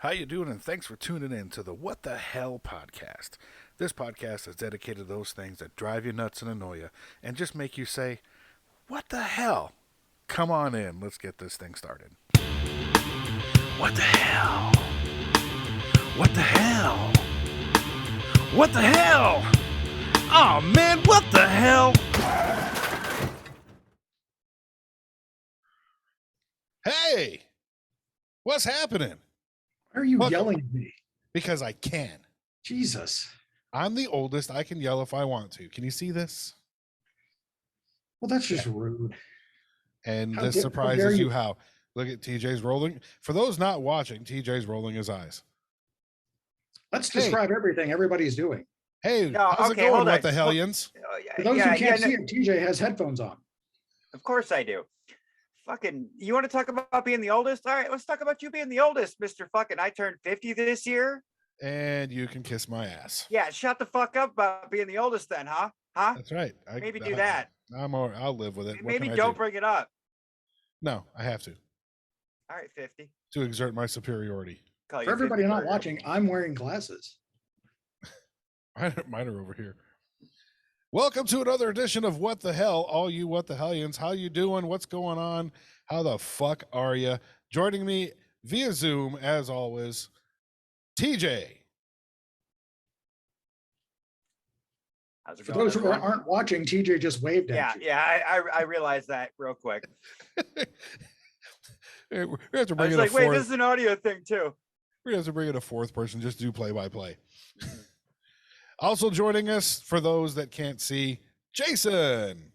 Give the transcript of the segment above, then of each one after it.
How you doing? And thanks for tuning in to the What the Hell podcast. This podcast is dedicated to those things that drive you nuts and annoy you and just make you say, what the hell? Come on in. Let's get this thing started. What the hell? What the hell? What the hell? Oh man, what the hell? Hey! What's happening? Why are you Welcome. yelling at me? Because I can. Jesus. I'm the oldest. I can yell if I want to. Can you see this? Well, that's just rude. And How this dare surprises you you. how. Look at TJ's rolling. For those not watching, TJ's rolling his eyes. Let's Hey. describe everything everybody's doing. Hey, No, how's okay, it going, hold what on. the hellions? For those who can't no, see it, TJ has headphones on. of course I do. Fucking, you want to talk about being the oldest? All right, let's talk about you being the oldest, Mr. Fucking. I turned 50 this year. And you can kiss my ass. Yeah, shut the fuck up about being the oldest then, huh? Huh? That's right. Maybe do that. I'll live with it. What Maybe can I don't do? bring it up. No, I have to. All right, 50. To exert my superiority. Call you For everybody 50 not burger. watching, I'm wearing glasses. Mine are over here. Welcome to another edition of What the Hell, all you What the Hellions. How you doing? What's going on? How the fuck are you? Joining me via Zoom, as always, TJ. How's it For going, those who everyone? aren't watching, TJ just waved at you. I realized that real quick. We have to I bring was in a like, wait, fourth. this is an audio thing too. We have to bring in a fourth person just to do play-by-play. Also joining us, for those that can't see, Jason.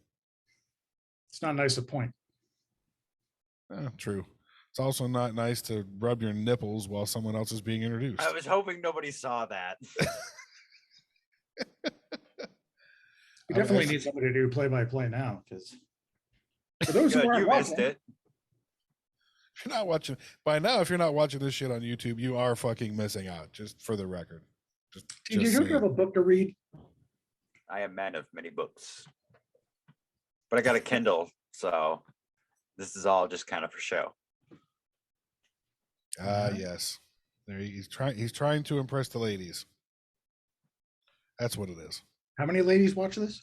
It's not nice to point. True. It's also not nice to rub your nipples while someone else is being introduced. I was hoping nobody saw that. We definitely need somebody to do play-by-play now, because for those Good, who aren't you missed watching, it. If you're not watching by now, if you're not watching this shit on YouTube, you are fucking missing out. Just for the record. TJ, don't you saying. have a book to read? I am man of many books, but I got a Kindle, so this is all just kind of for show. Yes. There he's trying to impress the ladies. That's what it is. How many ladies watch this?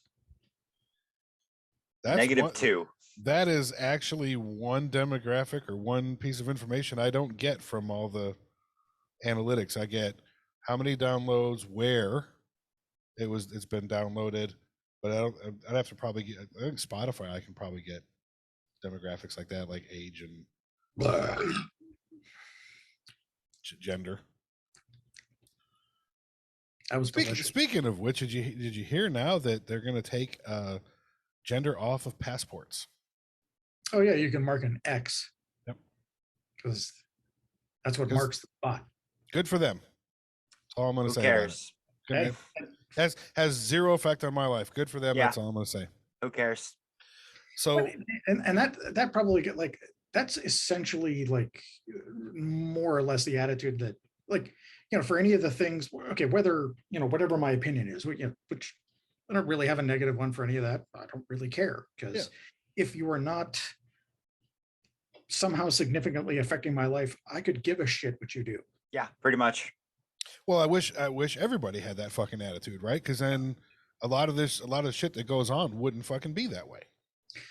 That's Negative 2. That is actually one demographic or one piece of information I don't get from all the analytics. I get how many downloads, where it's been downloaded, but I'd have to probably get, I think Spotify, I can probably get demographics like that, like age and gender. That was delicious. Speaking of which, did you hear now that they're going to take gender off of passports? Oh yeah, you can mark an X. Yep. Because that's what marks the spot. Good for them. That's all I'm going to Who say. cares? Hey, Has zero effect on my life. Good for them. Yeah. That's all I'm going to say. Who cares? So, and that probably get like, that's essentially like more or less the attitude that, like, you know, for any of the things, okay, whether, you know, whatever my opinion is, you know, which I don't really have a negative one for any of that. I don't really care, because if you are not somehow significantly affecting my life, I could give a shit what you do. Yeah, pretty much. well, I wish everybody had that fucking attitude, right? Because then a lot of shit that goes on wouldn't fucking be that way.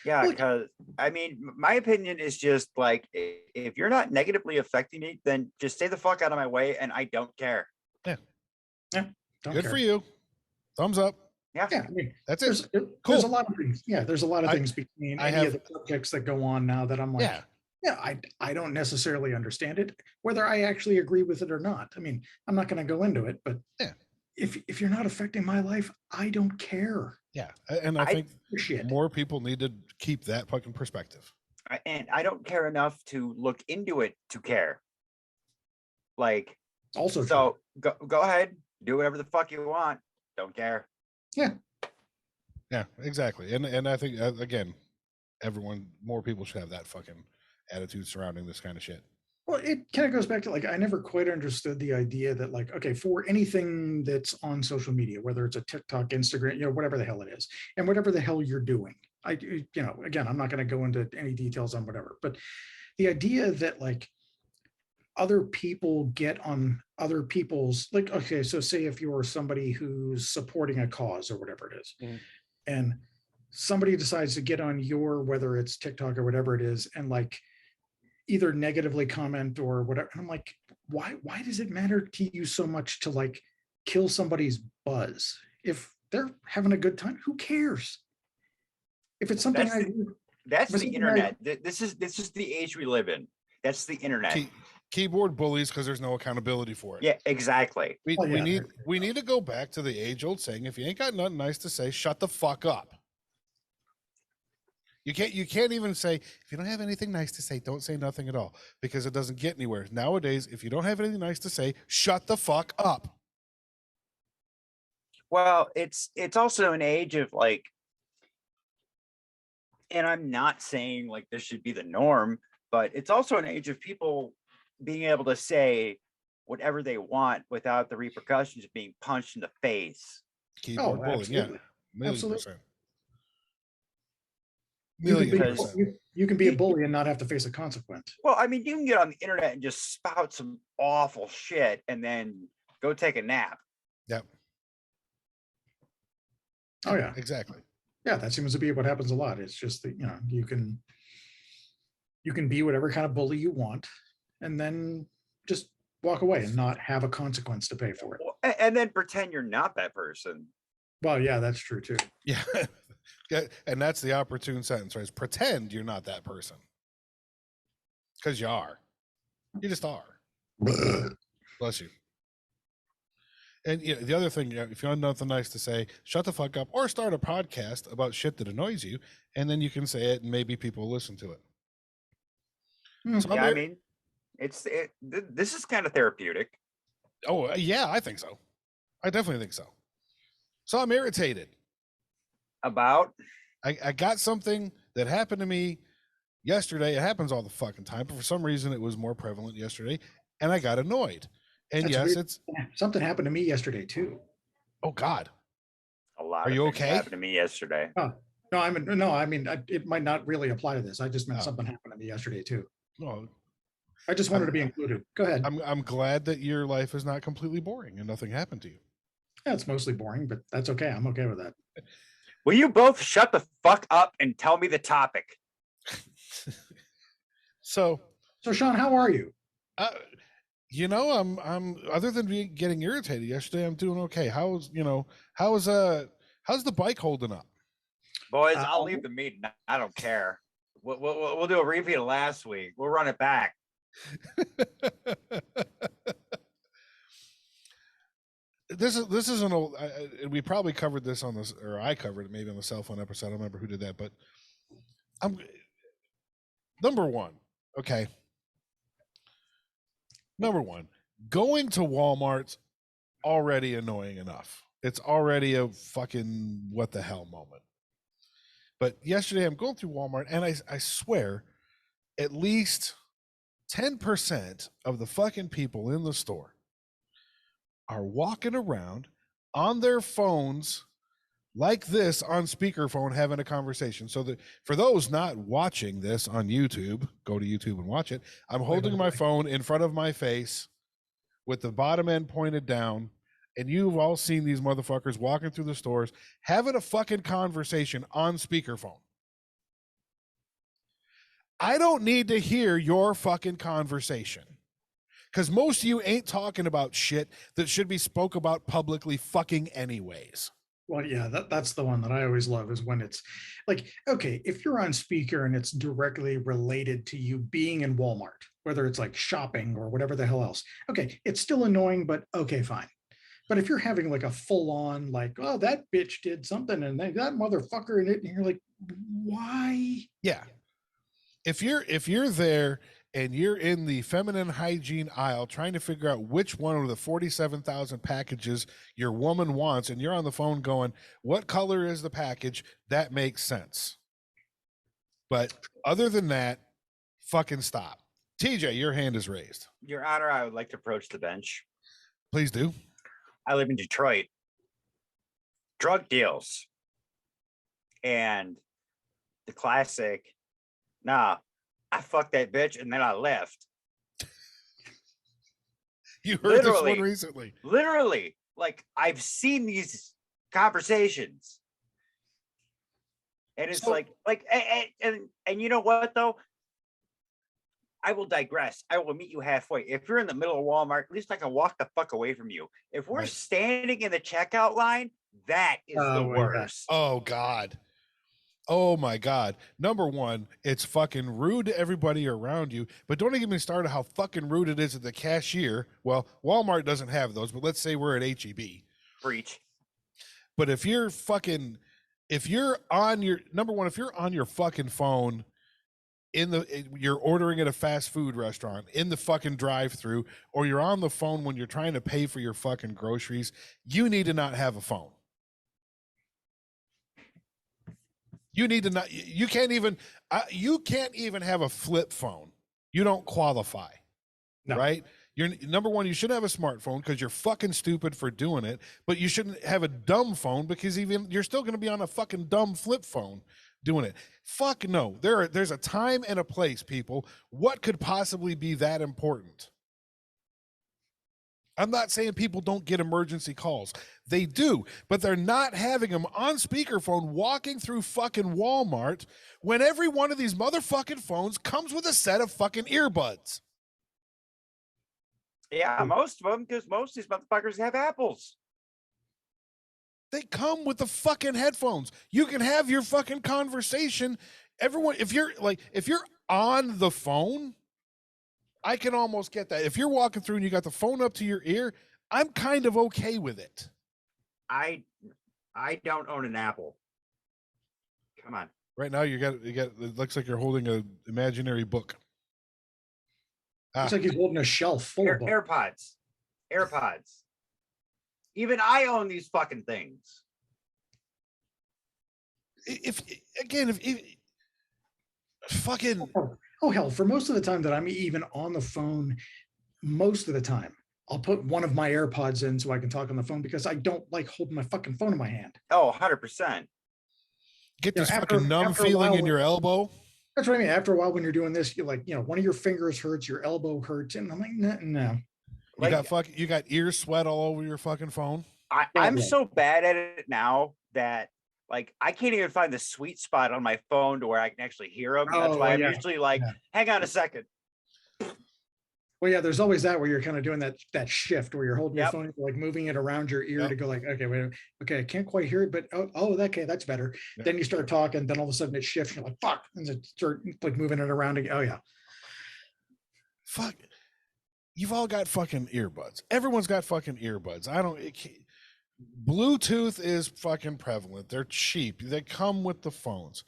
Yeah, Well, because I mean, my opinion is just like, if you're not negatively affecting me, then just stay the fuck out of my way, and I don't care. Don't Good care. for you. Thumbs up. Yeah. Yeah, I mean, That's it. there's Cool. a lot of things. Yeah, there's a lot of things between I any have- of the subjects that go on now that I'm like, Yeah. I don't necessarily understand it, whether I actually agree with it or not. I mean, I'm not going to go into it, but Yeah. if you're not affecting my life, I don't care. Yeah. And I think Shit. more people need to keep that fucking perspective. And I don't care enough to look into it to care. Like, Also, so go ahead, do whatever the fuck you want. Don't care. Yeah, exactly. And I think again, more people should have that fucking attitude surrounding this kind of shit. well, it kind of goes back to, like, I never quite understood the idea that, like, okay, for anything that's on social media, whether it's a TikTok, Instagram, you know, whatever the hell it is, and whatever the hell you're doing, you know, again, I'm not going to go into any details on whatever, but the idea that, like, other people get on other people's, like, okay, so say if you're somebody who's supporting a cause or whatever it is, Mhm. and somebody decides to get on your, whether it's TikTok or whatever it is, and like either negatively comment or whatever. And I'm like, why does it matter to you so much to like kill somebody's buzz? If they're having a good time, who cares? If it's something That's I, the, that's if it's the something I, internet. This is the age we live in. That's the internet. Keyboard bullies because there's no accountability for it. Yeah, exactly. We, Oh, we yeah, need we need to go back to the age old saying, if you ain't got nothing nice to say, shut the fuck up. You can't even say, if you don't have anything nice to say, don't say nothing at all, because it doesn't get anywhere. Nowadays, if you don't have anything nice to say, shut the fuck up. Well, it's also an age of like, and I'm not saying like this should be the norm, but it's also an age of people being able to say whatever they want without the repercussions of being punched in the face. Keyboard bullying, absolutely. yeah, Absolutely. %. You can be, Because- you can be a bully and not have to face a consequence. Well, I mean, you can get on the internet and just spout some awful shit and then go take a nap. Yep. Oh yeah, Exactly. yeah. That seems to be what happens a lot. It's just that, you know, you can be whatever kind of bully you want, and then just walk away and not have a consequence to pay for it. And then pretend you're not that person. Well, yeah, that's true too. Yeah. And that's the opportune sentence, right? Is pretend you're not that person. Because you are. You just are. Bless you. And you know, the other thing, if you have nothing nice to say, shut the fuck up or start a podcast about shit that annoys you, and then you can say it and maybe people will listen to it. So Yeah, I mean, this is kind of therapeutic. Oh, yeah, I think so. I definitely think so. So I'm irritated. About? I got something that happened to me yesterday. It happens all the fucking time, but for some reason it was more prevalent yesterday, and I got annoyed. And That's yes, weird. it's Something happened to me yesterday too. oh God. A lot Are of you things okay? happened to me yesterday. Oh, no, I mean, it might not really apply to this. I just meant Oh. something happened to me yesterday too. Well, I just wanted to be included. Go ahead. I'm glad that your life is not completely boring and nothing happened to you. Yeah, it's mostly boring, but that's okay. I'm okay with that. Will you both shut the fuck up and tell me the topic? So, Sean, how are you? you know, I'm other than getting irritated yesterday, I'm doing okay. How's the bike holding up? Boys, I'll leave the meeting. I don't care. We'll do a repeat of last week. We'll run it back. This is an old. We probably covered this on this, or I covered it maybe on the cell phone episode. I don't remember who did that, but I'm number one. Okay, number one, going to Walmart's already annoying enough. It's already a fucking what the hell moment. But yesterday I'm going through Walmart and I swear at least 10% of the fucking people in the store are walking around on their phones like this on speakerphone having a conversation. So that for those not watching this on YouTube, go to YouTube and watch it. I'm holding my phone in front of my face with the bottom end pointed down. And you've all seen these motherfuckers walking through the stores having a fucking conversation on speakerphone. I don't need to hear your fucking conversation because most of you ain't talking about shit that should be spoke about publicly fucking anyways. Well, yeah, that's the one that I always love is when it's like, okay, if you're on speaker and it's directly related to you being in Walmart, whether it's like shopping or whatever the hell else, okay, it's still annoying, but okay, fine. But if you're having like a full on, like, oh, that bitch did something and that motherfucker in it, and you're like, why? Yeah. If you're there and you're in the feminine hygiene aisle trying to figure out which one of the 47,000 packages your woman wants, and you're on the phone going, what color is the package? That makes sense. But other than that, fucking stop. TJ, your hand is raised. Your Honor, I would like to approach the bench. Please do. I live in Detroit. Drug deals. And the classic, nah, I fucked that bitch and then I left. You heard this one Literally. recently. Literally, like I've seen these conversations, and it's So- and you know what though? I will digress. I will meet you halfway. If you're in the middle of Walmart, at least I can walk the fuck away from you. If we're Right. standing in the checkout line, that is the Oh, yeah. worst. Oh God. Oh my God. Number one, it's fucking rude to everybody around you. But don't get me started how fucking rude it is at the cashier. Well, Walmart doesn't have those, but let's say we're at HEB. Preach. But if you're on your number one, if you're on your fucking phone you're ordering at a fast food restaurant in the fucking drive-through, or you're on the phone when you're trying to pay for your fucking groceries, you need to not have a phone. You need to not. You can't even have a flip phone. You don't qualify. No. Right? You're number one, you shouldn't have a smartphone because you're fucking stupid for doing it, but you shouldn't have a dumb phone because even you're still going to be on a fucking dumb flip phone doing it. Fuck no. There's a time and a place, people. What could possibly be that important? I'm not saying people don't get emergency calls. They do, but they're not having them on speakerphone walking through fucking Walmart when every one of these motherfucking phones comes with a set of fucking earbuds. Yeah, most of them, because most of these motherfuckers have apples. They come with the fucking headphones. You can have your fucking conversation. Everyone, if you're on the phone, I can almost get that. If you're walking through and you got the phone up to your ear, I'm kind of okay with it. I don't own an apple. Come on. Right now, you got. It looks like you're holding an imaginary book. Looks like he's holding a shelf full of books. AirPods. Even I own these fucking things. If fucking Oh hell, for most of the time that I'm even on the phone, most of the time I'll put one of my AirPods in so I can talk on the phone because I don't like holding my fucking phone in my hand. Oh, 100%. get this fucking numb feeling in your elbow. That's what I mean. After a while, when you're doing this, you're like, one of your fingers hurts, your elbow hurts, and I'm like, no. You got ear sweat all over your fucking phone. I'm so bad at it now that like I can't even find the sweet spot on my phone to where I can actually hear them. That's why I'm usually like, hang on a second. Well, yeah, there's always that where you're kind of doing that shift where you're holding your phone, like moving it around your ear to go like, okay, wait, okay, I can't quite hear it, but okay, that's better. Yeah. Then you start talking, then all of a sudden it shifts. You're like, fuck, and it start like moving it around again. Oh yeah, fuck. You've all got fucking earbuds. Everyone's got fucking earbuds. Bluetooth is fucking prevalent. They're cheap. They come with the phones.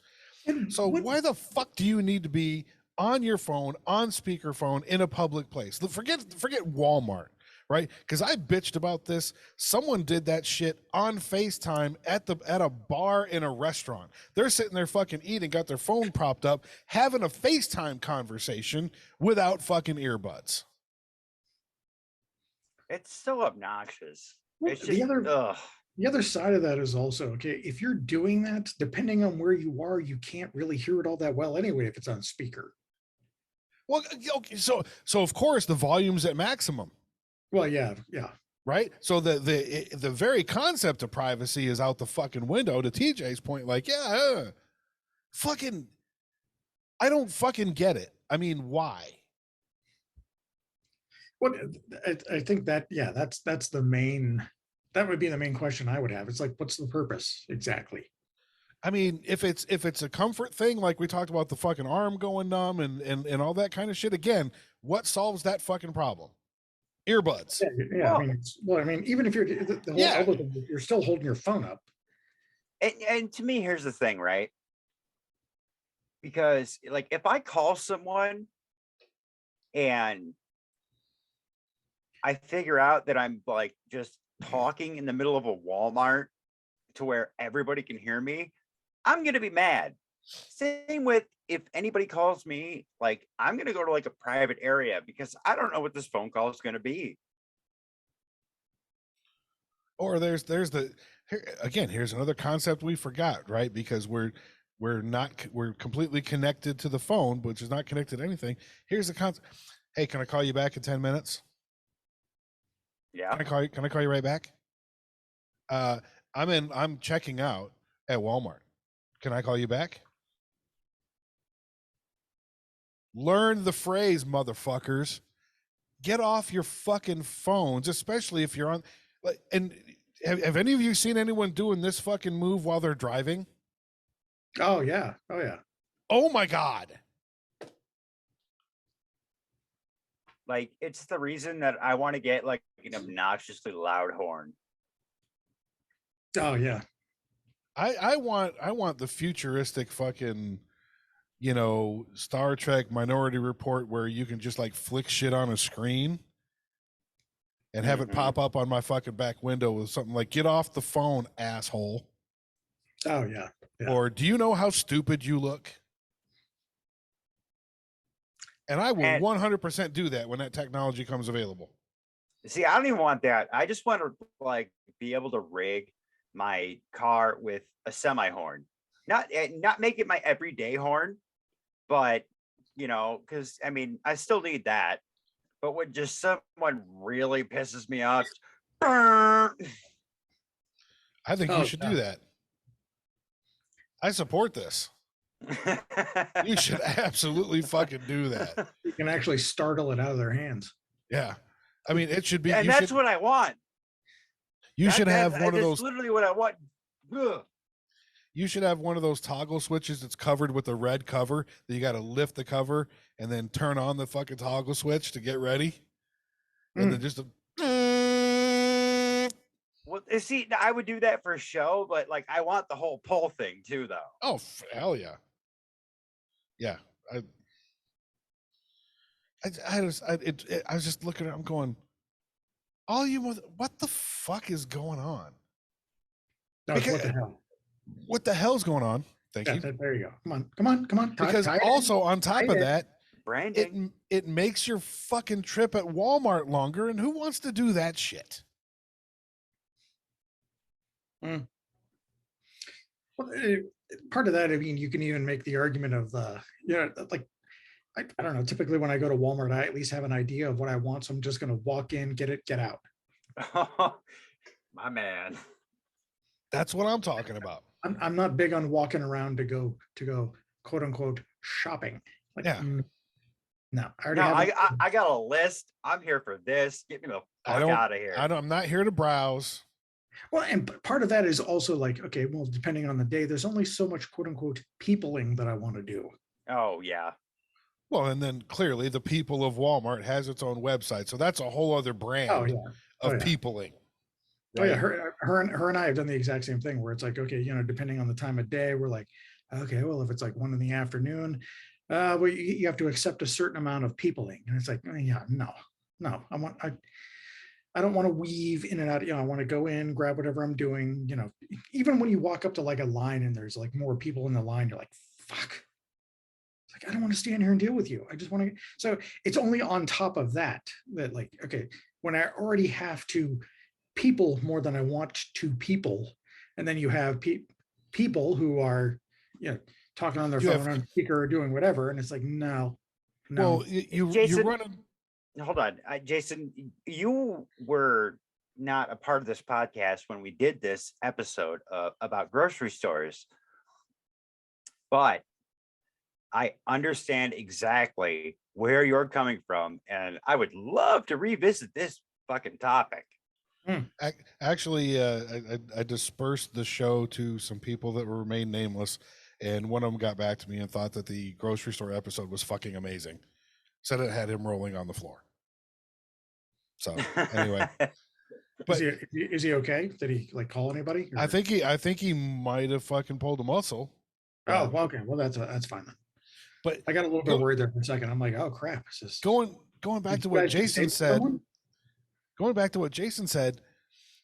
So why the fuck do you need to be on your phone, on speakerphone, in a public place? Forget Walmart, right? Because I bitched about this. Someone did that shit on FaceTime at a bar in a restaurant. They're sitting there fucking eating, got their phone propped up, having a FaceTime conversation without fucking earbuds. It's so obnoxious. Well, it's just, the other side of that is also, okay, if you're doing that, depending on where you are, you can't really hear it all that well anyway if it's on speaker. Well, okay, so of course the volume's at maximum. Well, yeah. Right. So the very concept of privacy is out the fucking window. To TJ's point, like, fucking, I don't fucking get it. I mean, why? Well, I think that that's the main. That would be the main question I would have. It's like, what's the purpose exactly? I mean, if it's a comfort thing, like we talked about the fucking arm going numb and all that kind of shit. Again, what solves that fucking problem? Earbuds. Yeah. Well, I mean, even if you're the whole elbow thing, you're still holding your phone up. And to me, here's the thing, right? Because like if I call someone and I figure out that I'm like just talking in the middle of a Walmart to where everybody can hear me, I'm going to be mad. Same with if anybody calls me, like I'm going to go to like a private area because I don't know what this phone call is going to be. Or here's another concept we forgot, right? Because we're completely connected to the phone, which is not connected to anything. Here's the concept. Hey, can I call you back in 10 minutes? Yeah. Can I call you right back? I'm checking out at Walmart. Can I call you back? Learn the phrase, motherfuckers. Get off your fucking phones, especially if you're on. And have any of you seen anyone doing this fucking move while they're driving? Oh yeah. Oh yeah. Oh my God. Like, it's the reason that I want to get like an obnoxiously loud horn. Oh yeah. I want the futuristic fucking, Star Trek Minority Report where you can just like flick shit on a screen and have it Mhm. pop up on my fucking back window with something like, get off the phone, asshole. Oh yeah. Yeah. Or do you know how stupid you look? And I will And 100% do that when that technology comes available. see, I don't even want that. I just want to like be able to rig my car with a semi horn, not make it my everyday horn, but because I mean, I still need that. But when just someone really pisses me off, I think you Oh, should yeah. do that. I support this. You should absolutely fucking do that. You can actually startle it out of their hands. Yeah. I mean, it should be. and that's what I want. You should have one of That's those. literally what I want. Ugh. You should have one of those toggle switches that's covered with a red cover that you got to lift the cover and then turn on the fucking toggle switch to get ready. And then just Well, see, I would do that for a show, but like I want the whole pull thing too, though. oh, hell yeah. Yeah. I was just looking at it, I'm going, what the fuck is going on? No, what the hell? What the hell's going on? Thank you. There you go. Come on. Because also on top of that, Branding. it makes your fucking trip at Walmart longer, and who wants to do that shit? Well, part of that, I mean, you can even make the argument of like I don't know. Typically, when I go to Walmart, I at least have an idea of what I want, so I'm just going to walk in, get it, get out. My man. That's what I'm talking about. I'm not big on walking around to go quote unquote shopping. Like, Yeah. No, I got a list. I'm here for this. Get me the fuck out of here. I'm not here to browse. Well, and part of that is also like, okay, well, depending on the day, there's only so much quote unquote peopling that I want to do. Oh yeah. Well, and then clearly the people of Walmart has its own website, so that's a whole other brand of peopling. Right? Oh yeah, her and I have done the exact same thing where it's like, okay, depending on the time of day, we're like, okay, well, if it's like 1 PM, well, you have to accept a certain amount of peopling, and it's like, yeah, no, I don't want to weave in and out. I want to go in, grab whatever I'm doing. Even when you walk up to like a line and there's like more people in the line, you're like, fuck. It's like, I don't want to stand here and deal with you. I just want to. So it's only on top of that like, okay, when I already have to people more than I want to people, and then you have people who are, talking on their phone on speaker or doing whatever, and it's like, no. Well, you're running. Hold on, Jason, you were not a part of this podcast when we did this episode about grocery stores, but I understand exactly where you're coming from, and I would love to revisit this fucking topic. Actually, I dispersed the show to some people that remain nameless, and one of them got back to me and thought that the grocery store episode was fucking amazing. Said it had him rolling on the floor. So anyway, but is he okay? Did he like call anybody? Or? I think he might have fucking pulled a muscle. Oh, well, okay. Well, that's fine then. But I got a little bit worried there for a second. I'm like, oh crap! It's just going back to what Jason said. Going back to what Jason said,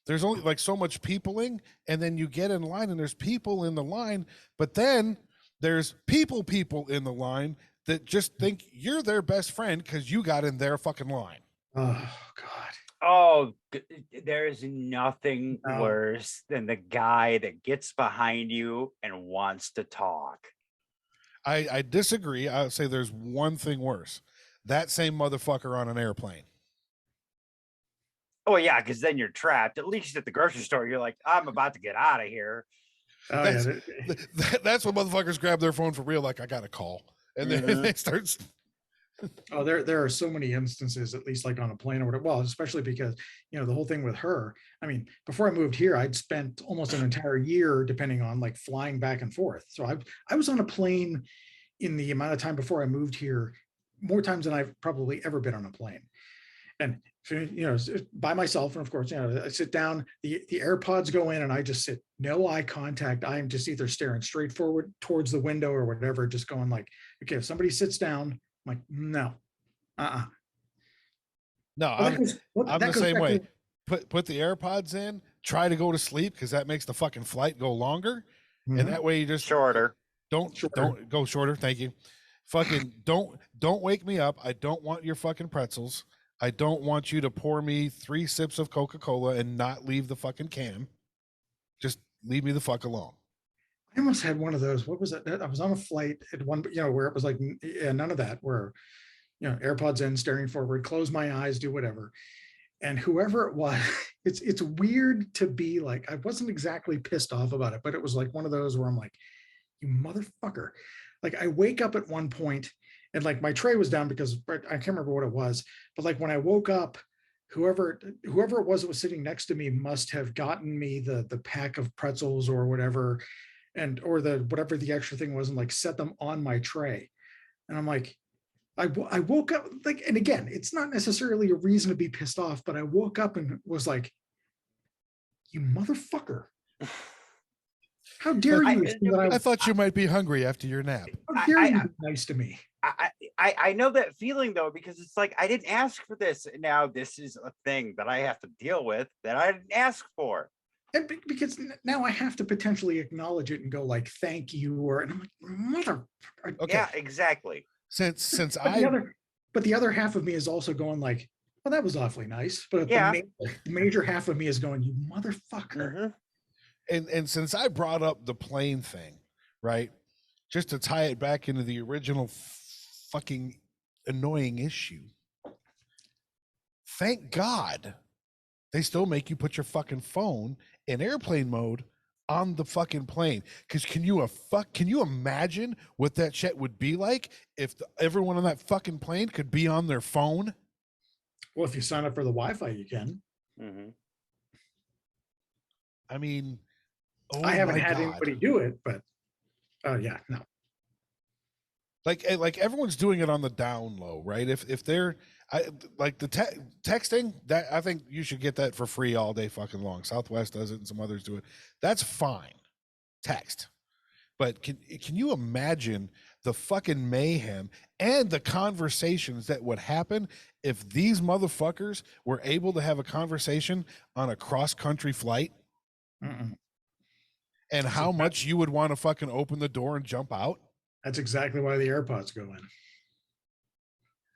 there's only like so much peopling, and then you get in line, and there's people in the line, but then there's people in the line that just think you're their best friend because you got in their fucking line. Oh God. Oh, there's nothing worse than the guy that gets behind you and wants to talk. I disagree. I would say there's one thing worse. That same motherfucker on an airplane. Oh yeah, because then you're trapped. At least at the grocery store, you're like, I'm about to get out of here. Oh That's, yeah. that's when motherfuckers grab their phone for real. Like, I got a call, and then Mhm. they start. Oh, there are so many instances, at least like on a plane or whatever. Well, especially because the whole thing with her. I mean, before I moved here, I'd spent almost an entire year, depending on like flying back and forth. So I was on a plane in the amount of time before I moved here, more times than I've probably ever been on a plane. And by myself, and of course, I sit down, the AirPods go in, and I just sit, no eye contact. I am just either staring straight forward towards the window or whatever, just going like, okay, if somebody sits down, I'm like, no, No, well, I'm that the goes same back way. to, Put the AirPods in. Try to go to sleep because that makes the fucking flight go longer, and Mhm. that way you just Shorter. don't go shorter. Thank you. Fucking don't wake me up. I don't want your fucking pretzels. I don't want you to pour me 3 sips of Coca-Cola and not leave the fucking can. Just leave me the fuck alone. I almost had one of those. What was it? I was on a flight at one, where it was like, none of that, where, AirPods in, staring forward, close my eyes, do whatever. And whoever it was, it's weird to be like, I wasn't exactly pissed off about it, but it was like one of those where I'm like, you motherfucker. Like I wake up at one point and like my tray was down because I can't remember what it was, but like when I woke up, whoever it was that was sitting next to me must have gotten me the pack of pretzels or whatever, or the whatever the extra thing was, and like set them on my tray. And I'm like, I woke up like, and again, it's not necessarily a reason to be pissed off, but I woke up and was like, you motherfucker. How dare you? I thought you might be hungry after your nap. How dare you be nice to me? I know that feeling though, because it's like I didn't ask for this. And now this is a thing that I have to deal with that I didn't ask for. And because now I have to potentially acknowledge it and go like, thank you, and I'm like, mother. Okay. Yeah, exactly. Since but the other half of me is also going like, well, that was awfully nice. But yeah, the major half of me is going, you motherfucker. Mm-hmm. And since I brought up the plane thing, right, just to tie it back into the original fucking annoying issue, thank God they still make you put your fucking phone in airplane mode on the fucking plane. Because can you imagine what that shit would be like if everyone on that fucking plane could be on their phone? Well, if you sign up for the Wi-Fi, you can. Mm-hmm. I mean, I haven't had anybody do it, but yeah, no. Like everyone's doing it on the down low, right? If they're like the texting, that I think you should get that for free all day fucking long. Southwest does it and some others do it. That's fine. Text. But can you imagine the fucking mayhem and the conversations that would happen if these motherfuckers were able to have a conversation on a cross-country flight? Mm-mm. And how much you would want to fucking open the door and jump out? That's exactly why the AirPods go in.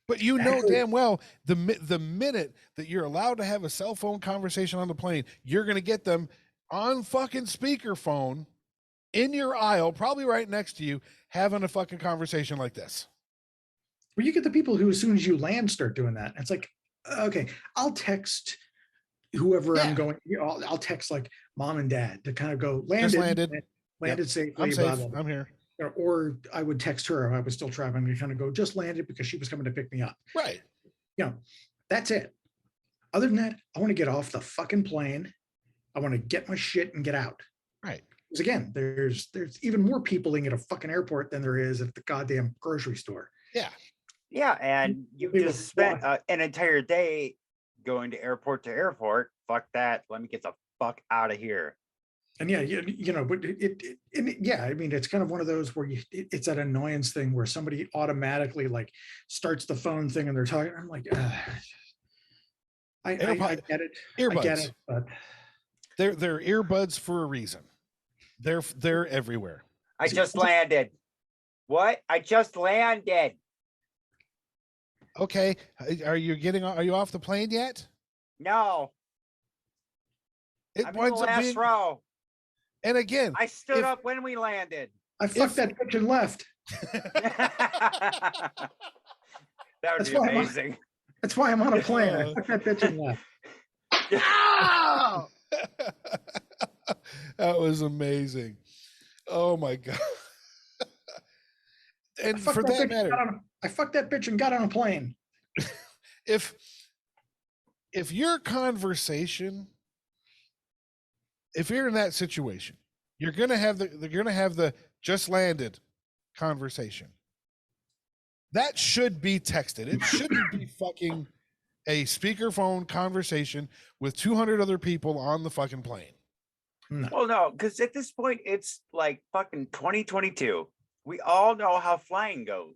But you know damn well the minute that you're allowed to have a cell phone conversation on the plane, you're going to get them on fucking speakerphone in your aisle, probably right next to you, having a fucking conversation like this. Well, you get the people who, as soon as you land, start doing that. It's like, okay, I'll text whoever I'm going. I'll text like mom and dad to kind of go landed safely. I'm safe. I'm here. Or I would text her if I was still traveling to kind of go, just landed, because she was coming to pick me up. Right. That's it. Other than that, I want to get off the fucking plane. I want to get my shit and get out. Right. Because again, there's even more peopling at a fucking airport than there is at the goddamn grocery store. Yeah. Yeah, and you just spent an entire day going to airport. Fuck that. Let me get the fuck out of here. And yeah, but yeah, I mean, it's kind of one of those where it's that annoyance thing where somebody automatically like starts the phone thing and they're talking. I'm like, I get it. Earbuds. I get it, but they're earbuds for a reason. They're everywhere. I just landed. What? I just landed. Okay. Are you off the plane yet? No. I'm in the last row. And again, I stood up when we landed. I fucked that bitch and left. That would be amazing. That's why I'm on a plane. I fucked that bitch and left. That was amazing. Oh my God. And for that matter, I fucked that bitch and got on a plane. if your conversation, if you're in that situation, you're gonna have the just landed conversation. That should be texted. It shouldn't be fucking a speakerphone conversation with 200 other people on the fucking plane. No. Well, no, because at this point it's like fucking 2022. We all know how flying goes.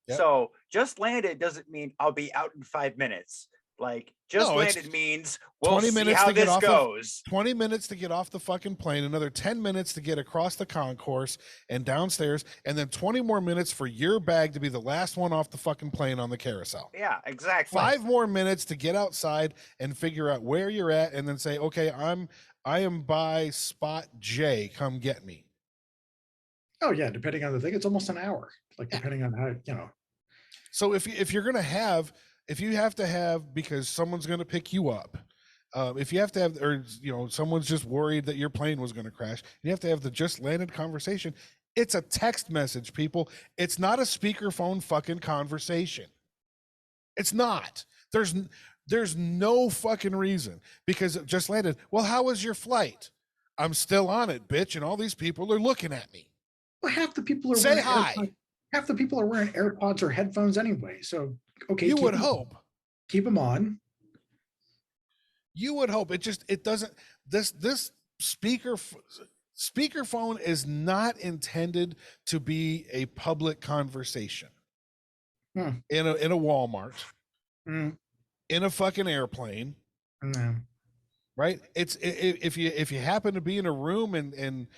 Yep. So just landed doesn't mean I'll be out in 5 minutes. Like just landed means we'll 20 see minutes how to get this off goes. 20 minutes to get off the fucking plane, another 10 minutes to get across the concourse and downstairs, and then 20 more minutes for your bag to be the last one off the fucking plane on the carousel. Yeah, exactly. 5 more minutes to get outside and figure out where you're at, and then say, okay, I am by spot J, come get me. Oh yeah, depending on the thing, it's almost an hour. Like depending on how, you know. So if you're gonna have, if you have to have, because someone's going to pick you up, if you have to have, or someone's just worried that your plane was going to crash, you have to have the just landed conversation. It's a text message, people. It's not a speakerphone fucking conversation. It's not. There's no fucking reason, because it just landed. Well, how was your flight? I'm still on it, bitch, and all these people are looking at me. Well, half the people are say hi. Half the people are wearing AirPods or headphones anyway. So okay, you would hope. Keep them on. You would hope. It doesn't. This speakerphone is not intended to be a public conversation. In a Walmart, in a fucking airplane. No. Right? It's if you happen to be in a room and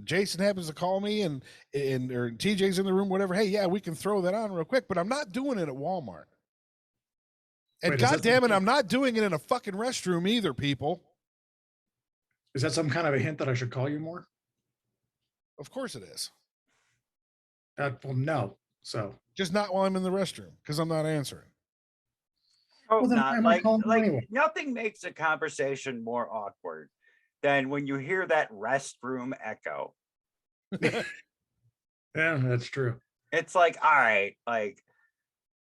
Jason happens to call me and or TJ's in the room, whatever. Hey, yeah, we can throw that on real quick, but I'm not doing it at Walmart. And God damn it, I'm not doing it in a fucking restroom either, people. Is that some kind of a hint that I should call you more? Of course it is. Well, no. So just not while I'm in the restroom, because I'm not answering. Well, not like anyway. Nothing makes a conversation more awkward than when you hear that restroom echo. Yeah, that's true. It's like, all right, like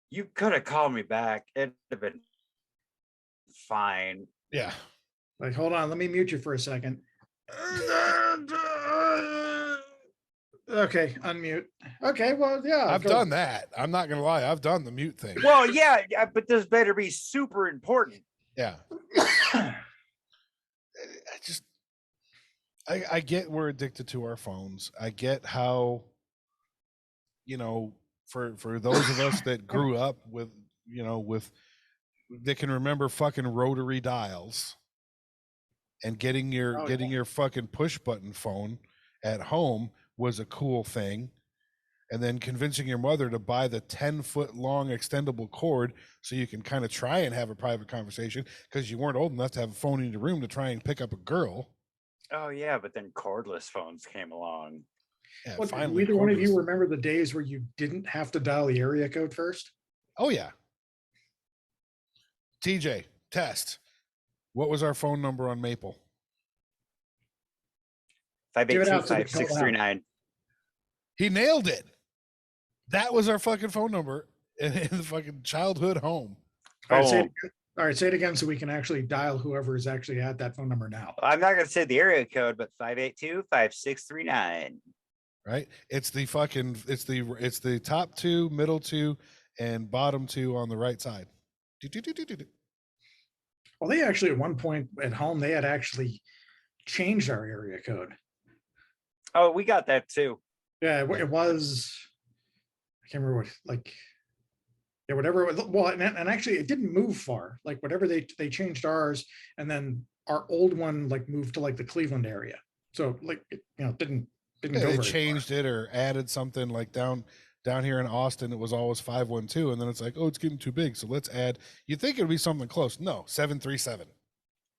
you could have called me back. It'd have been fine. Yeah. Like, hold on, let me mute you for a second. Okay, unmute. Okay, well, yeah. I've done that. I'm not gonna lie, I've done the mute thing. Well, yeah, but this better be super important. Yeah. I get we're addicted to our phones. I get how, for those of us that grew up with they can remember fucking rotary dials and getting your fucking push button phone at home was a cool thing. And then convincing your mother to buy the 10-foot long extendable cord so you can kind of try and have a private conversation because you weren't old enough to have a phone in your room to try and pick up a girl. Oh yeah, but then cordless phones came along. Yeah, well, finally. Either one of you remember the days where you didn't have to dial the area code first? Oh yeah. TJ, test. What was our phone number on Maple? 582-5639. He nailed it. That was our fucking phone number in the fucking childhood home. All right, say it again so we can actually dial whoever is actually at that phone number now. I'm not going to say the area code, but 582-5639. Right? It's the top two, middle two, and bottom two on the right side. Well, they actually at one point at home, they had actually changed our area code. Oh, we got that too. Yeah, it was, I can't remember what, whatever it was. Well, and actually it didn't move far. Like whatever they changed ours, and then our old one moved to the Cleveland area. So didn't go they very changed far. it or added something down here in Austin. It was always 512, and then it's like, oh, it's getting too big, so let's add. You think it would be something close? No, 737.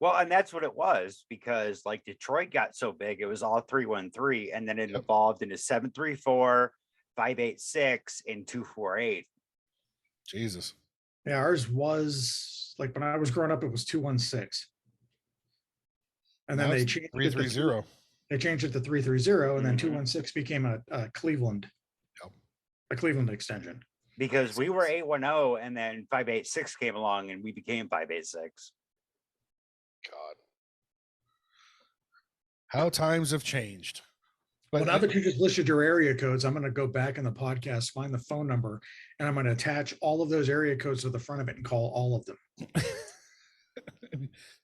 Well, and that's what it was, because Detroit got so big, it was all 313, and then it evolved into 734, 586, and 248. Jesus. Yeah, ours was like when I was growing up, it was 216. And then Now they it's changed it to 330. they changed it to 330, and then Mhm. 216 became a Cleveland, Yep. a Cleveland extension. Because we were 810 and then 586 came along and we became 586. God. How times have changed. Well, But now that you just listed your area codes, I'm going to go back in the podcast, find the phone number, and I'm going to attach all of those area codes to the front of it and call all of them.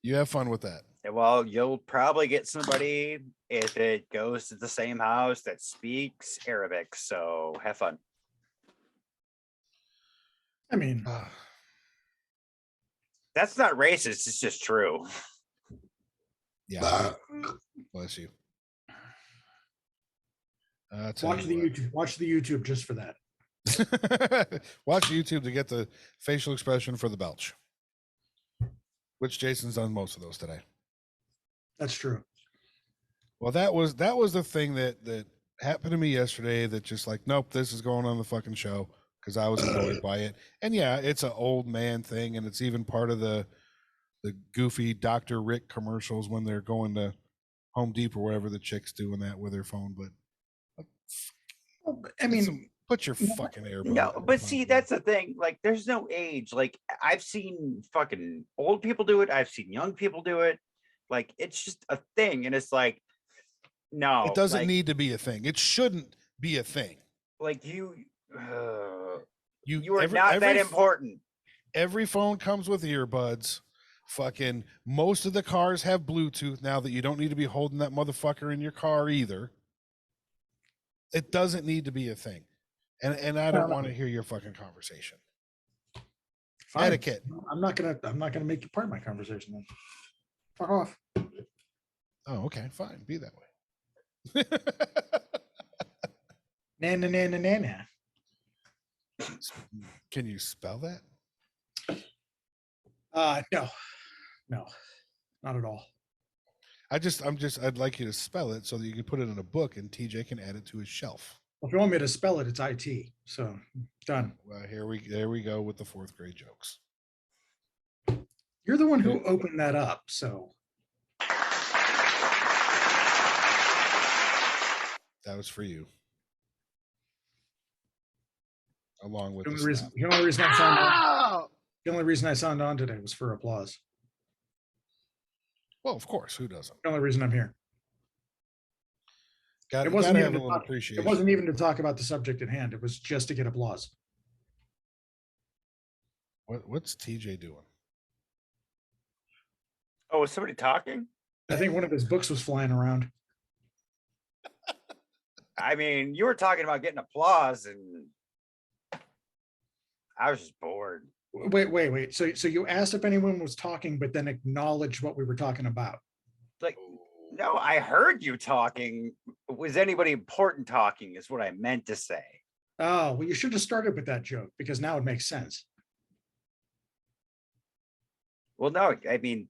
you have fun with that. Well, you'll probably get somebody if it goes to the same house that speaks Arabic. So have fun. I mean, That's not racist. It's just true. Yeah. Bless you. watch the YouTube just for that. Watch YouTube to get the facial expression for the belch, which Jason's done most of those today. That's true. Well, that was the thing that happened to me yesterday that just like, nope, this is going on the fucking show because I was annoyed by it. And yeah, it's an old man thing, and it's even part of the goofy Dr. Rick commercials when they're going to Home Depot or wherever the chick's doing that with her phone. But I mean, put your fucking earbud. No, but see, that's the thing. Like, there's no age. Like, I've seen fucking old people do it. I've seen young people do it. Like, it's just a thing. And it's like, no. It doesn't need to be a thing. It shouldn't be a thing. Like, you are not that important. Every phone comes with earbuds. Fucking most of the cars have Bluetooth now that you don't need to be holding that motherfucker in your car either. It doesn't need to be a thing. And I don't want to hear your fucking conversation. Fine. Etiquette. I'm not gonna make you part of my conversation then. Fuck off. Oh, okay, fine. Be that way. Na. Can you spell that? No, not at all. I'd like you to spell it so that you can put it in a book and TJ can add it to his shelf. Well, if you want me to spell it, it's IT. So done. Well, there we go with the 4th grade jokes. You're the one who opened that up, so that was for you. Along with the only reason I signed on today was for applause. Well, of course, who doesn't? The only reason I'm here. It wasn't even to talk about the subject at hand. It was just to get applause. What's TJ doing? Oh, was somebody talking? I think one of his books was flying around. I mean, you were talking about getting applause, and I was just bored. Wait. So you asked if anyone was talking, but then acknowledged what we were talking about. Like, no, I heard you talking. Was anybody important talking is what I meant to say. Oh, well, you should have started with that joke because now it makes sense. Well, no, I mean,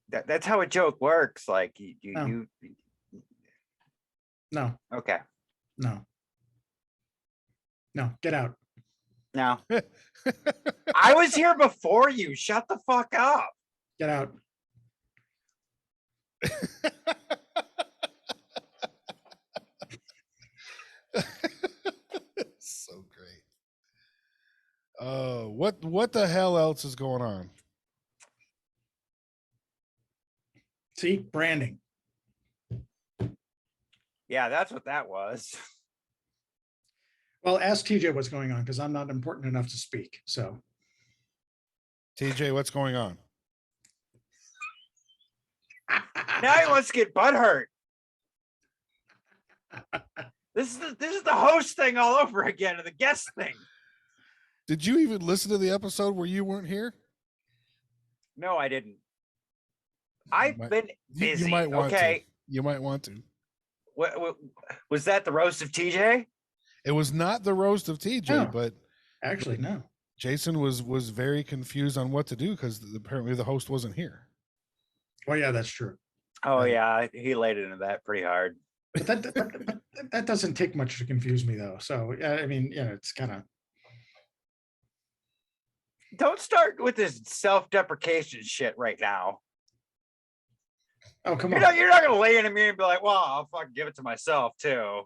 that's how a joke works. Like, No. Okay. No, get out. No. I was here before you. Shut the fuck up. Get out. So great. What the hell else is going on? See, branding. Yeah, that's what that was. Well, ask TJ what's going on because I'm not important enough to speak. So, TJ, what's going on? Now he wants to get butthurt. This is the host thing all over again, and the guest thing. Did you even listen to the episode where you weren't here? No, I didn't. I've been busy. You might want okay. to. You might want to. What was that? The roast of TJ? It was not the roast of TJ, No. but Actually, no. Jason was very confused on what to do because apparently the host wasn't here. Well, yeah, that's true. Oh yeah, he laid into that pretty hard. But that doesn't take much to confuse me, though. So, yeah, I mean, it's kind of. Don't start with this self-deprecation shit right now. Oh, come You're on. not gonna lay into me and be like, well, I'll fucking give it to myself too.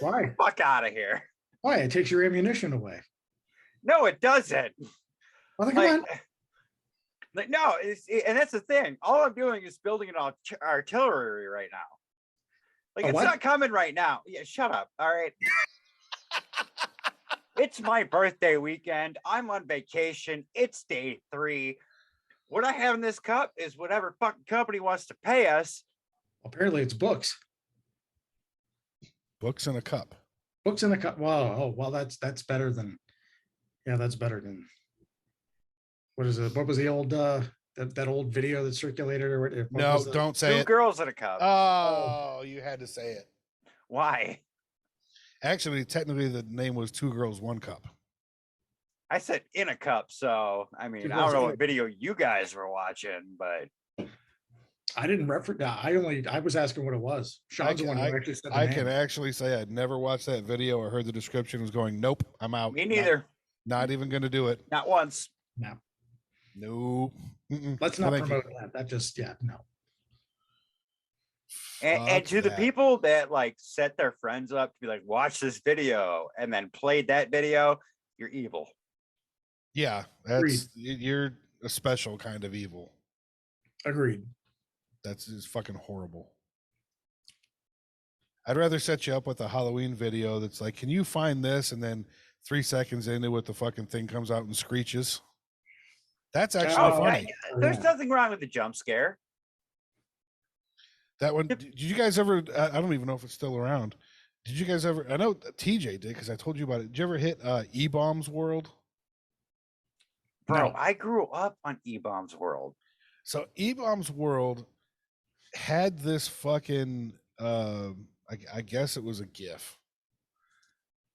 Why? Fuck out of here. Why? It takes your ammunition away. No, it doesn't. Well, then come on. Like no, and that's the thing. All I'm doing is building an artillery right now. Like, A it's what? not coming right now. Yeah, shut up. All right. It's my birthday weekend. I'm on vacation. It's day 3. What I have in this cup is whatever fucking company wants to pay us. Apparently, it's books. Books in a cup. Books in a cup. Wow. Oh, well, that's better than. Yeah, that's better than. What is it? What was the old that old video that circulated or what? No, don't say 2 it. girls in a cup. Oh, you had to say it. Why? Actually, technically, the name was 2 Girls, 1 Cup. I said in a cup. So, I mean, 2 I don't girls know in what a- video you guys were watching, but I didn't reference. I was asking what it was. Sean's the one who actually said the I name. can actually say I'd never watched that video or heard the description. Was going, nope, I'm out. me neither. Not even going to do it. Not once. No, Nope. let's No, not thank you. promote that. That just no. And Fuck to the that. people that like set their friends up to be like, watch this video and then played that video, you're evil. Yeah, Agreed. you're a special kind of evil. Agreed. That's just fucking horrible. I'd rather set you up with a Halloween video that's like, can you find this? And then 3 seconds into it, the fucking thing comes out and screeches. That's actually Oh, funny. There's nothing wrong with the jump scare. That one. Did you guys ever? I don't even know if it's still around. Did you guys ever? I know TJ did because I told you about it. Did you ever hit E-Bombs World? Bro, No. I grew up on E-Bombs World. So E-Bombs World had this fucking. I guess it was a GIF.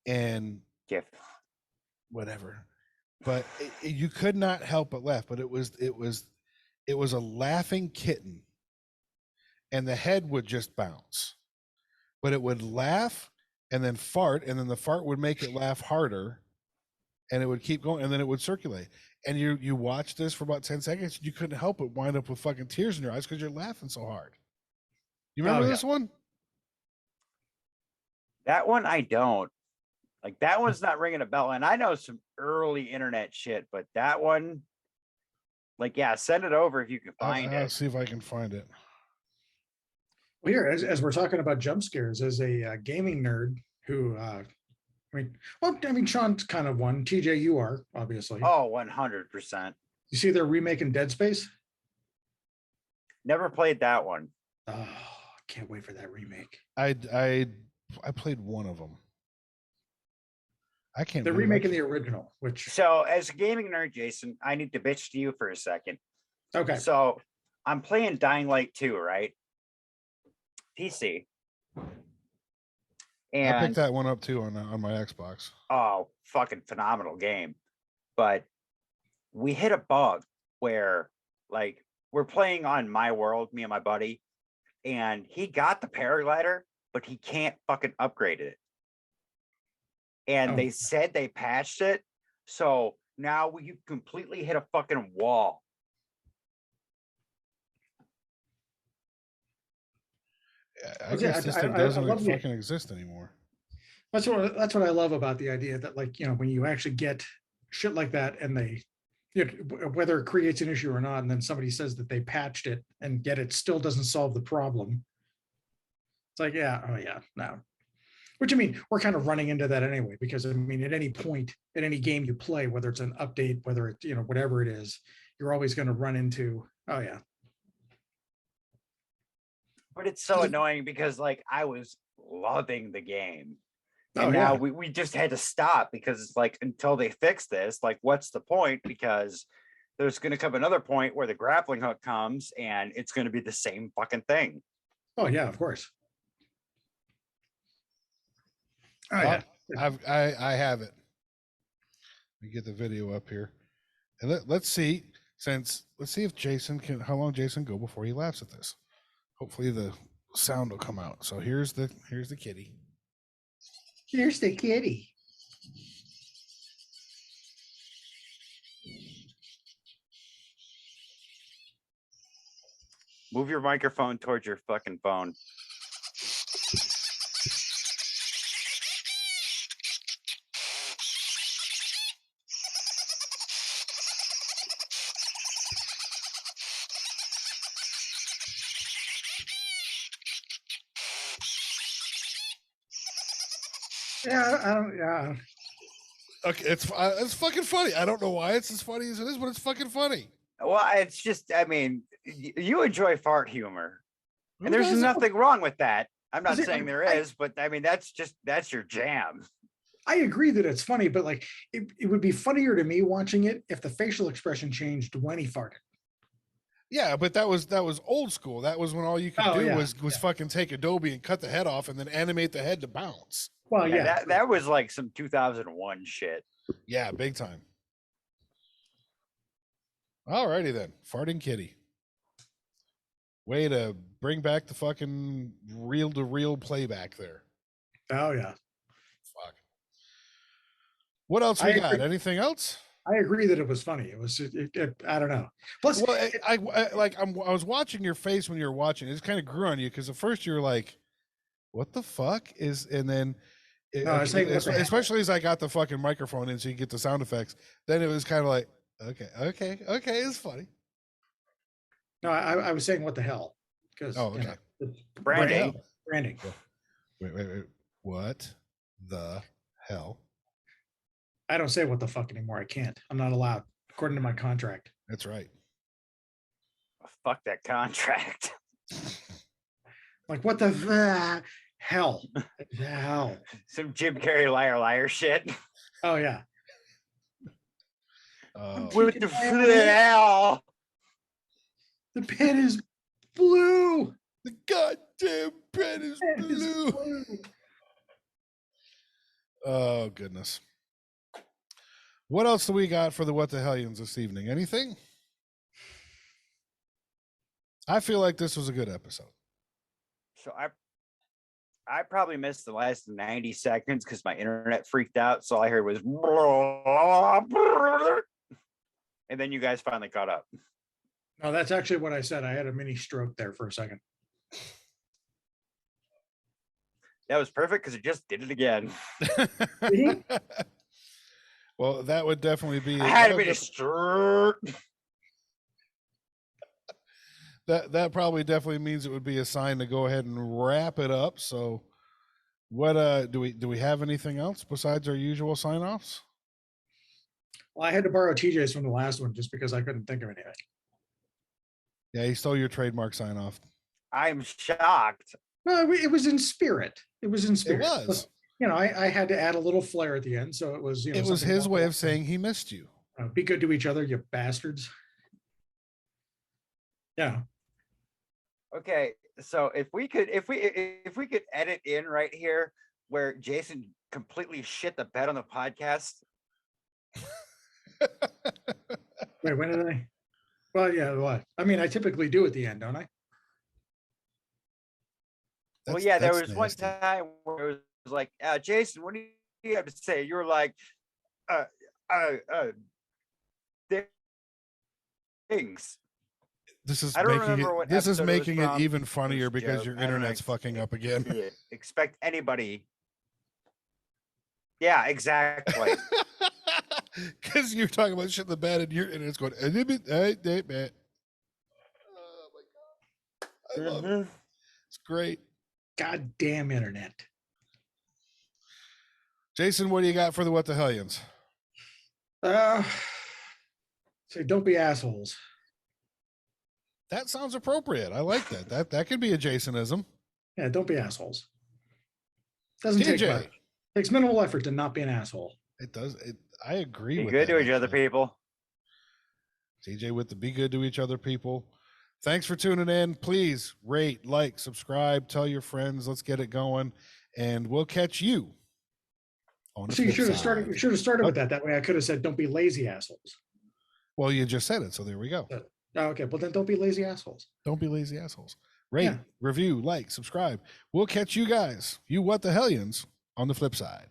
And Gift. whatever, but you could not help but laugh. But it was a laughing kitten, and the head would just bounce, but it would laugh and then fart, and then the fart would make it laugh harder, and it would keep going, and then it would circulate. And you watch this for about 10 seconds, and you couldn't help but wind up with fucking tears in your eyes because you're laughing so hard. You remember yeah. this one? That one I don't. Like, that one's not ringing a bell. And I know some early internet shit, but that one, like, yeah, send it over if you can find I'll it. see if I can find it. Well, here, as we're talking about jump scares, as a gaming nerd who, Sean's kind of one. TJ, you are obviously. Oh, 100%. You see, they're remaking Dead Space. Never played that one. Oh, can't wait for that remake. I played one of them. I can't. They're believe remaking the original, which So, as a gaming nerd, Jason, I need to bitch to you for a second. okay. So, I'm playing Dying Light 2, right? PC. I And picked that one up too on my Xbox. oh, fucking phenomenal game. But we hit a bug where, like, we're playing on my world, me and my buddy, and he got the paraglider, but he can't fucking upgrade it. And Oh. they said they patched it. So now we completely hit a fucking wall. I guess this thing I doesn't love the- fucking exist anymore. That's what I love about the idea that, like, when you actually get shit like that and they, whether it creates an issue or not, and then somebody says that they patched it and yet it still doesn't solve the problem. It's like, yeah, oh yeah, no. Which, I mean, we're kind of running into that anyway, because I mean, at any point, at any game you play, whether it's an update, whether it's, whatever it is, you're always going to run into, oh yeah. But it's so annoying because, like, I was loving the game. And Oh, now yeah. we just had to stop because it's like, until they fix this, like, what's the point? Because there's going to come another point where the grappling hook comes and it's going to be the same fucking thing. Oh yeah, of course. Oh yeah. I have it. Let me get the video up here, and let's see if Jason can, how long Jason go before he laughs at this. Hopefully the sound will come out. So here's the kitty. Here's the kitty. Move your microphone towards your fucking phone. Yeah, I don't. Yeah, Okay, it's fucking funny. I don't know why it's as funny as it is, but it's fucking funny. Well, it's just, I mean, you enjoy fart humor, Who and there's doesn't? nothing wrong with that. I'm not See, saying there is, but I mean, that's your jam. I agree that it's funny, but like it would be funnier to me watching it if the facial expression changed when he farted. Yeah, but that was old school. That was when all you could Oh, do yeah, was fucking take Adobe and cut the head off and then animate the head to bounce. Well, Yeah, yeah, that was like some 2001 shit. Yeah, big time. Alrighty then, farting kitty. Way to bring back the fucking reel-to-reel playback there. oh yeah. Fuck. What else we I got? agree. Anything else? I agree that it was funny. It was. I don't know. Plus, Well, I was watching your face when you were watching. It just kind of grew on you because at first you were like, "What the fuck is?" And then, No, I was saying what the hell. especially as I got the fucking microphone in, so you get the sound effects. Then it was kind of like, okay, it's funny. No, I was saying what the hell because Oh, okay. it's Branding. branding. Wait. What the hell? I don't say what the fuck anymore. I can't. I'm not allowed according to my contract. That's right. Fuck that contract. Like what the hell? The hell? Some Jim Carrey liar shit. Oh yeah. What the hell? The pen is blue. The goddamn pen is Pen is blue. blue. Oh goodness. What else do we got for the What the Hellions this evening? Anything? I feel like this was a good episode. So I probably missed the last 90 seconds because my internet freaked out. So all I heard was, and then you guys finally caught up. No, that's actually what I said. I had a mini stroke there for a second. That was perfect because it just did it again. Well, that would definitely be. I had a mini stroke. That probably definitely means it would be a sign to go ahead and wrap it up. So, what do we have anything else besides our usual sign offs? Well, I had to borrow TJ's from the last one just because I couldn't think of anything. Yeah, he stole your trademark sign off. I'm shocked. Well, it was in spirit. It was in spirit. It was. But, I had to add a little flair at the end, so it was. It was his way of saying he missed you. Be good to each other, you bastards. Yeah. Okay, so if we could edit in right here where Jason completely shit the bed on the podcast. Wait, when did I? Well, yeah, what? I mean, I typically do at the end, don't I? Well, yeah, there was one time where it was like, Jason, what do you have to say? You were like, things. This is I don't making remember it. what This is episode it was making it from. even funnier because joke. your I don't internet's fucking up again. Expect anybody. Yeah, exactly. Because you're talking about shit in the bed and it's going. Oh my god! I love it. It's great. Goddamn internet. Jason, what do you got for the What the Hellions? Say, don't be assholes. That sounds appropriate. I like that. That could be a Jasonism. Yeah, don't be assholes. Doesn't take TJ. much. Takes minimal effort to not be an asshole. It does. I agree Be with good that, to each other, actually. people. TJ with the be good to each other people. Thanks for tuning in. Please rate, like, subscribe, tell your friends. Let's get it going. And we'll catch you on the So you flip should have side. started. You should have started with that. That way, I could have said, "Don't be lazy assholes." Well, you just said it, so there we go. Okay, well then, don't be lazy assholes. Don't be lazy assholes. Rate, Yeah. review, like, subscribe. We'll catch you guys, you What the Hellions, on the flip side.